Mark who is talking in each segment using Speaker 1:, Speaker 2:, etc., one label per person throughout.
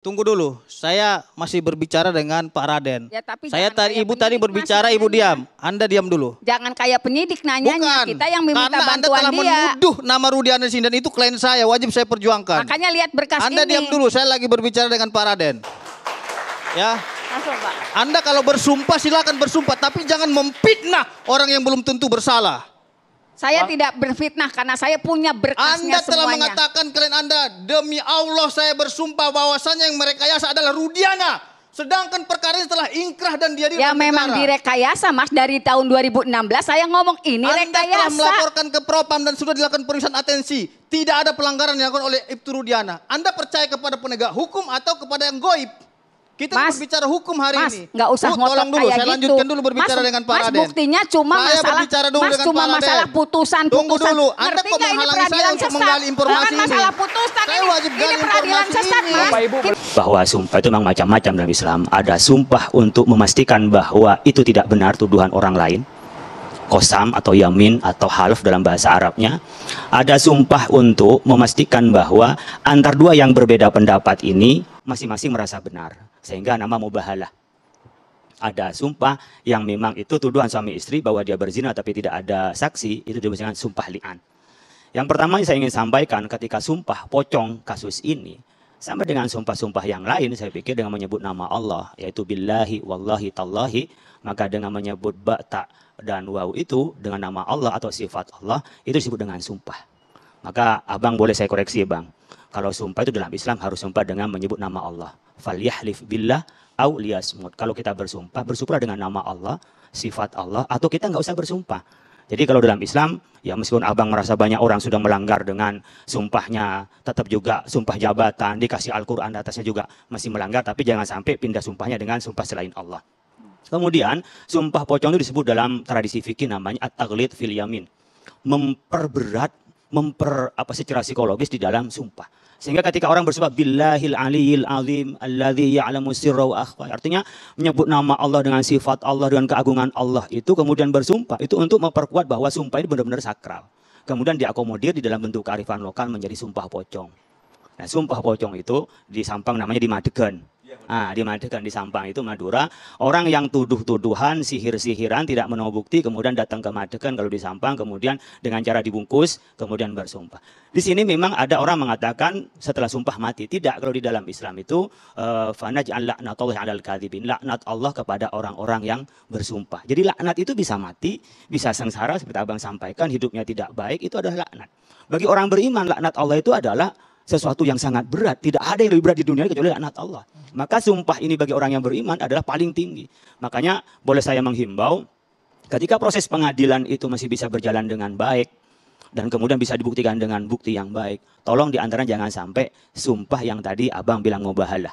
Speaker 1: Tunggu dulu, saya masih berbicara dengan Pak Raden.
Speaker 2: Ya, tapi
Speaker 1: Saya
Speaker 2: jangan
Speaker 1: tadi
Speaker 2: kayak
Speaker 1: ibu tadi
Speaker 2: penyidik,
Speaker 1: berbicara,
Speaker 2: Mas,
Speaker 1: ibu diam. Anda diam dulu.
Speaker 2: Jangan kayak penyidik nanyanya,
Speaker 1: Bukan,
Speaker 2: kita yang meminta
Speaker 1: karena Anda
Speaker 2: bantuan
Speaker 1: telah
Speaker 2: dia.
Speaker 1: menuduh nama Rudiana Sindan itu klien saya, wajib saya perjuangkan.
Speaker 2: Makanya lihat berkas
Speaker 1: Anda
Speaker 2: ini.
Speaker 1: diam dulu, saya lagi berbicara dengan Pak Raden. Ya,
Speaker 2: Masuk, Pak.
Speaker 1: Anda kalau bersumpah silakan bersumpah, tapi jangan memfitnah orang yang belum tentu bersalah.
Speaker 2: Saya tidak berfitnah karena saya punya berkasnya
Speaker 1: Anda telah
Speaker 2: semuanya.
Speaker 1: mengatakan klien Anda, demi Allah saya bersumpah bahwasannya yang merekayasa adalah Rudiana. Sedangkan perkara ini telah ingkrah dan dia
Speaker 2: Ya memang direkayasa, Mas. Dari tahun 2016 saya ngomong ini
Speaker 1: Anda telah
Speaker 2: rekayasa.
Speaker 1: melaporkan ke Propam dan sudah dilakukan pemeriksaan atensi. Tidak ada pelanggaran yang dilakukan oleh Ibtu Rudiana. Anda percaya kepada penegak hukum atau kepada yang goib? Kita berbicara hukum hari
Speaker 2: Mas,
Speaker 1: ini.
Speaker 2: nggak usah ngotot
Speaker 1: tolong dulu,
Speaker 2: kayak
Speaker 1: saya
Speaker 2: gitu.
Speaker 1: lanjutkan dulu berbicara dengan Pak Raden.
Speaker 2: Mas, buktinya cuma
Speaker 1: Saya
Speaker 2: masalah,
Speaker 1: berbicara dulu
Speaker 2: Mas,
Speaker 1: dengan
Speaker 2: cuma
Speaker 1: Pak Raden.
Speaker 2: masalah putusan.
Speaker 1: Tunggu dulu, Anda
Speaker 2: Ngerti
Speaker 1: kok
Speaker 2: nggak ini
Speaker 1: menghalangi saya
Speaker 2: peradilan
Speaker 1: untuk
Speaker 2: sesat?
Speaker 1: menggali informasi
Speaker 2: Bukan
Speaker 1: ini?
Speaker 2: masalah putusan,
Speaker 1: Saya wajib gali
Speaker 2: ini peradilan
Speaker 1: informasi
Speaker 2: sesat,
Speaker 1: ini.
Speaker 2: Mas.
Speaker 1: Bapak, Ibu,
Speaker 3: Bahwa sumpah itu memang macam-macam dalam Islam. Ada sumpah untuk memastikan bahwa itu tidak benar tuduhan orang lain. Qasam atau yamin atau half dalam bahasa Arabnya. Ada sumpah untuk memastikan bahwa antar dua yang berbeda pendapat ini masing-masing merasa benar. Sehingga nama mubahalah. Ada sumpah yang memang itu tuduhan suami istri bahwa dia berzina tapi tidak ada saksi, itu disebut dengan sumpah li'an. Yang pertama yang saya ingin sampaikan ketika sumpah pocong kasus ini, sama dengan sumpah-sumpah yang lain, saya pikir dengan menyebut nama Allah, yaitu billahi, wallahi, tallahi, maka dengan menyebut ba, ta, dan waw itu dengan nama Allah atau sifat Allah, itu disebut dengan sumpah. Maka abang boleh saya koreksi bang, kalau sumpah itu dalam Islam harus sumpah dengan menyebut nama Allah. Falyahlif billah au liyasmut. Kalau kita bersumpah, bersumpah dengan nama Allah, sifat Allah, atau kita nggak usah bersumpah. Jadi kalau dalam Islam, ya meskipun abang merasa banyak orang sudah melanggar dengan sumpahnya, tetap juga sumpah jabatan, dikasih Al-Quran atasnya juga masih melanggar, tapi jangan sampai pindah sumpahnya dengan sumpah selain Allah. Kemudian, sumpah pocong itu disebut dalam tradisi fikih namanya at-taghlid fil yamin. Memperberat, secara psikologis di dalam sumpah. Sehingga ketika orang bersumpah billahil aliyil azim alladzi ya'lamu sirra wa akhfa, artinya menyebut nama Allah dengan sifat Allah dengan keagungan Allah itu kemudian bersumpah itu untuk memperkuat bahwa sumpah ini benar-benar sakral. Kemudian diakomodir di dalam bentuk kearifan lokal menjadi sumpah pocong. Nah, sumpah pocong itu di Sampang namanya dimadegan. Nah, dimadegan di Sampang itu Madura, orang yang tuduh-tuduhan, sihir-sihiran, tidak menemukan bukti, kemudian datang ke Madegan kalau di Sampang, kemudian dengan cara dibungkus, kemudian bersumpah. Di sini memang ada orang mengatakan setelah sumpah mati. Tidak, kalau di dalam Islam itu fanaj'al la'natullahi 'alal kadzibin, laknat Allah kepada orang-orang yang bersumpah. Jadi laknat itu bisa mati, bisa sengsara seperti abang sampaikan, hidupnya tidak baik, itu adalah laknat. Bagi orang beriman, laknat Allah itu adalah sesuatu yang sangat berat. Tidak ada yang lebih berat di dunia kecuali laknat Allah. Maka sumpah ini bagi orang yang beriman adalah paling tinggi. Makanya boleh saya menghimbau, ketika proses pengadilan itu masih bisa berjalan dengan baik, dan kemudian bisa dibuktikan dengan bukti yang baik, tolong diantara jangan sampai sumpah yang tadi abang bilang mubahalah.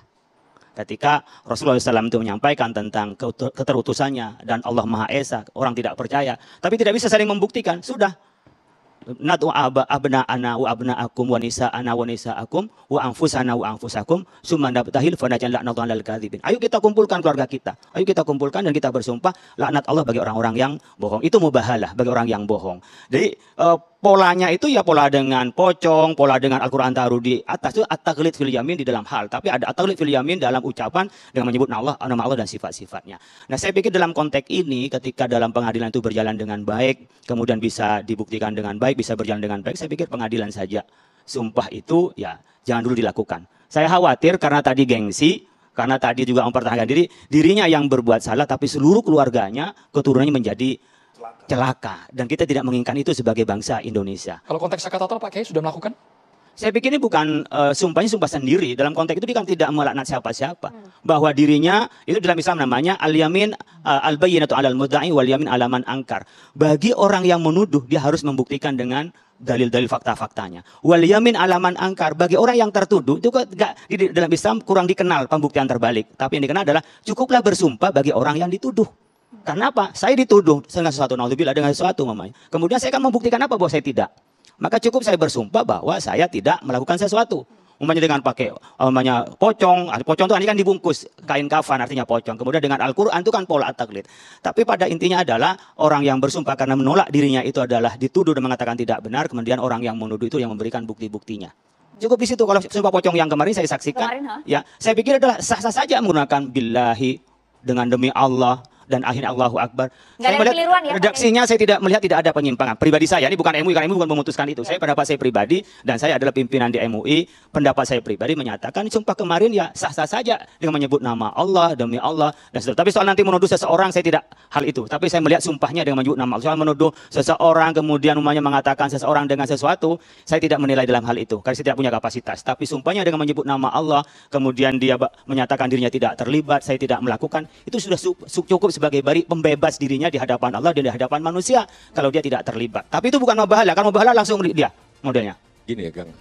Speaker 3: Ketika Rasulullah SAW itu menyampaikan tentang keterutusannya dan Allah Maha Esa, orang tidak percaya, tapi tidak bisa saling membuktikan, sudah. Natu abna'ana wa abna'akum wa nisa'ana wa nisa'akum wa anfusana wa anfusakum summa nabtahil fa naj'al la'natan 'alal kadzibin. Ayo kita kumpulkan keluarga kita. Ayo kita kumpulkan dan kita bersumpah laknat Allah bagi orang-orang yang bohong. Itu mubahalah bagi orang yang bohong. Jadi polanya itu ya pola dengan pocong, pola dengan Al-Quran taruh di atas itu at-taghlid fil yamin di dalam hal. Tapi ada at-taghlid fil yamin dalam ucapan dengan menyebut nama Allah dan sifat-sifatnya. Nah, saya pikir dalam konteks ini ketika dalam pengadilan itu berjalan dengan baik, kemudian bisa dibuktikan dengan baik, bisa berjalan dengan baik, saya pikir pengadilan saja. Sumpah itu ya jangan dulu dilakukan. Saya khawatir karena tadi gengsi, karena tadi juga mempertahankan dirinya yang berbuat salah, tapi seluruh keluarganya, keturunannya menjadi celaka. Dan kita tidak menginginkan itu sebagai bangsa Indonesia.
Speaker 4: Kalau konteks Zakatatul Pak Kiai sudah melakukan?
Speaker 3: Saya pikir ini bukan sumpahnya sumpah sendiri. Dalam konteks itu dia kan tidak melaknat siapa-siapa. Bahwa dirinya, itu dalam Islam namanya al-yamin al-bayyinatu 'alal mudda'i wal yamin 'ala man angkar. Bagi orang yang menuduh, dia harus membuktikan dengan dalil-dalil fakta-faktanya. Wal yamin 'ala man angkar. Bagi orang yang tertuduh, itu di dalam Islam kurang dikenal pembuktian terbalik. Tapi yang dikenal adalah cukuplah bersumpah bagi orang yang dituduh. Karena apa? Saya dituduh dengan sesuatu, naudzubillah dengan sesuatu mamanya. Kemudian saya akan membuktikan apa bahwa saya tidak. Maka cukup saya bersumpah bahwa saya tidak melakukan sesuatu. Umpamanya dengan pakai pocong. Pocong itu kan dibungkus kain kafan, artinya pocong. Kemudian dengan Al-Quran itu kan pola at-taghlid. Tapi pada intinya adalah orang yang bersumpah karena menolak dirinya itu adalah dituduh dan mengatakan tidak benar. Kemudian orang yang menuduh itu yang memberikan bukti-buktinya. Cukup di situ. Kalau sumpah pocong yang kemarin saya saksikan, ya saya pikir adalah sah-sah saja menggunakan billahi dengan demi Allah dan akhirnya Allahu Akbar.
Speaker 5: Nggak ada kekeliruan ya, Pak
Speaker 3: redaksinya saya tidak melihat tidak ada penyimpangan. Pribadi saya, ini bukan MUI, karena MUI bukan memutuskan itu. Saya pendapat saya pribadi dan saya adalah pimpinan di MUI. Pendapat saya pribadi menyatakan sumpah kemarin ya sah-sah saja dengan menyebut nama Allah, demi Allah dan seterusnya. Tapi soal nanti menuduh seseorang saya tidak hal itu. Tapi saya melihat sumpahnya dengan menyebut nama Allah. Soal menuduh seseorang kemudian umumnya mengatakan seseorang dengan sesuatu, saya tidak menilai dalam hal itu karena saya tidak punya kapasitas. Tapi sumpahnya dengan menyebut nama Allah, kemudian dia menyatakan dirinya tidak terlibat, saya tidak melakukan, itu sudah cukup sebagai bari pembebas dirinya di hadapan Allah dan di hadapan manusia kalau dia tidak terlibat. Tapi itu bukan mubahalah, kalau mubahalah langsung dia modelnya.
Speaker 6: Gini ya Kang.